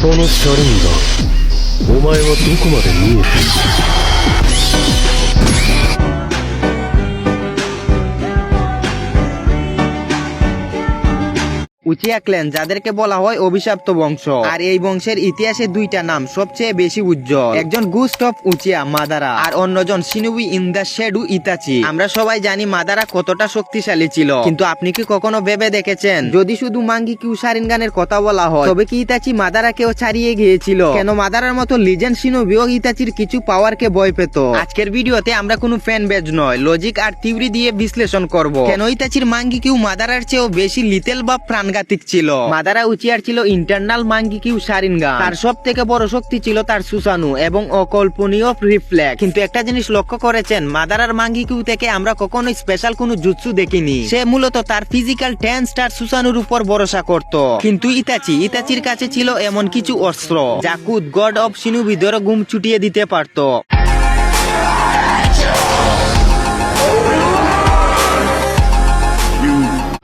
そのシャリンガン、お前はどこまで見えている。উচিয়া clan যাদেরকে বলা হয় অভিশপ্ত বংশ, আর এই বংশের ইতিহাসে দুইটা নাম সবচেয়ে বেশি উজ্জ্বল। একজন গুস্ট অফ উচিয়া মাদারা, আর অন্যজন শিনুবি ইন দ্য শ্যাডো ইতাচি। আমরা সবাই জানি মাদারা কতটা শক্তিশালী ছিল, কিন্তু আপনি কি কখনো ভেবে দেখেছেন যদি শুধু মাঙ্গিকিউ শারিনগানের কথা বলা হয় তবে কি ইতাচি মাদারাকেও ছাড়িয়ে গিয়েছিল? কেন মাদারার মতো লিজেন্ড শিনুবিও ইতাচির কিছু পাওয়ারকে ভয় পেত? আজকের ভিডিওতে আমরা কোনো ফ্যান বেজ নয়, লজিক আর থিওরি দিয়ে বিশ্লেষণ করব কেন ইতাচির মাঙ্গিকিউ মাদারার চেয়েও বেশি লিটেল বা প্রাণঘাতী ছিল। মাদারা উচিয়ার ছিল ইন্টারনাল মাঙ্গিকিউ শারিনগান, তার সব থেকে বড় শক্তি ছিল তার সুসানু এবং অকল্পনীয় রিফ্লেক্স। কিন্তু একটা জিনিস লক্ষ্য করেছেন, মাদারার মাঙ্গিকিউ থেকে আমরা কখনোই স্পেশাল কোনো জুৎসু দেখিনি। সে মূলত তার ফিজিক্যাল 10 স্টার সুসানুর উপর ভরসা করত। কিন্তু ইতাচির কাছে ছিল এমন কিছু অস্ত্র যা কুদ গড অফ শিনুবিদেরও ঘুম ছুটিয়ে দিতে পারত।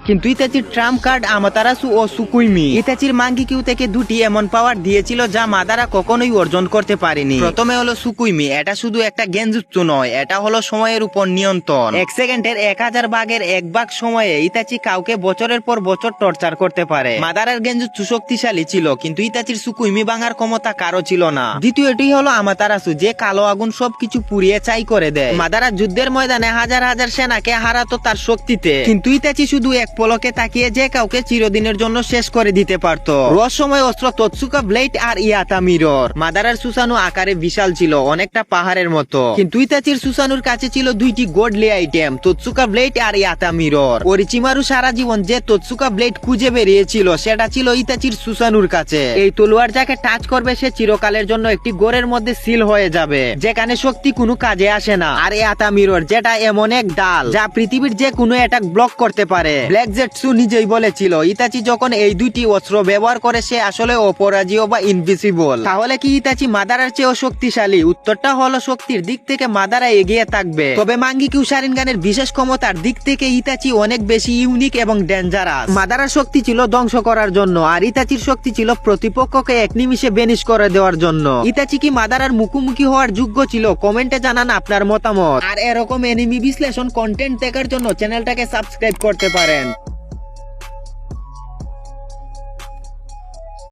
কিন্তু ইতাচির ট্রাম্প কার্ড আমাতারাসু ও সুকুইমি ইতাচির মাঙ্গিকিউ থেকে দুটি এমন পাওয়ার দিয়েছিল যা মাদারা কখনোই অর্জন করতে পারেনি। প্রথমে হলো সুকুইমি। এটা শুধু একটা গেনজুৎসু নয়, এটা হলো সময়ের উপর নিয়ন্ত্রণ। 1 সেকেন্ডের 1000 ভাগের 1 ভাগ সময়ে ইতাচি কাউকে বছরের পর বছর টর্চার করতে পারে। মাদারার গেনজুৎসু শক্তিশালী ছিল, কিন্তু ইতাচির সুকুইমি ভাঙার ক্ষমতা কারো ছিল না। দ্বিতীয়টি হলো আমাতারাসু, যে কালো আগুন সবকিছু পুড়িয়ে ছাই করে দেয়। মাদারা যুদ্ধের ময়দানে হাজার হাজার সেনাকে হারাতো তার শক্তিতে, কিন্তু ইতাচি শুধু এক পলকে তাকিয়ে যে কাউকে চিরদিনের জন্য শেষ করে দিতে পারত। রহস্যময় অস্ত্র তোৎসুকা ব্লেড আর ইয়াতা মিরর। মাদারার সুসানু আকারে বিশাল ছিল, অনেকটা পাহাড়ের মতো, কিন্তু ইতাচির সুসানুর কাছে ছিল দুইটি গডলি আইটেম, তোৎসুকা ব্লেড আর ইয়াতা মিরর। ওরিচিমারু সারা জীবন যে তোৎসুকা ব্লেড খুঁজে বেরিয়েছিল সেটা ছিল ইতাচির সুসানুর কাছে। এই তলোয়ার যাকে টাচ করবে সে চিরকালের জন্য একটি গোরের মধ্যে সিল হয়ে যাবে, যেখানে শক্তি কোনো কাজে আসে না। আর ইয়াতা মিরর, যেটা এমন এক ডাল যা পৃথিবীর যে কোনো অ্যাটাক ব্লক করতে পারে। ব্ল্যাক জেটসু নিজেই বলেছিল ইতাচি যখন এই দুইটি অস্ত্র ব্যবহার করে সে আসলে অপরাজেয় বা ইনভিসিবল। তাহলে কি ইতাচি মাদারার চেয়েও শক্তিশালী? উত্তরটা হলো শক্তির দিক থেকে মাদারা এগিয়ে থাকবে, তবে মাঙ্গিকিউ শারিনগানের বিশেষ ক্ষমতার দিক থেকে ইতাচি অনেক বেশি ইউনিক এবং ডেঞ্জারাস। মাদারার শক্তি ছিল ধ্বংস করার জন্য, আর ইতাচির শক্তি ছিল প্রতিপক্ষকে এক নিমিষে বেনিশ করে দেওয়ার জন্য। ইতাচি কি মাদারার মুখোমুখি হওয়ার যোগ্য ছিল? কমেন্টে জানান আপনার মতামত। আর এরকম এনিমি বিশ্লেষণ কন্টেন্ট দেখার জন্য চ্যানেলটাকে সাবস্ক্রাইব করতে পারেন।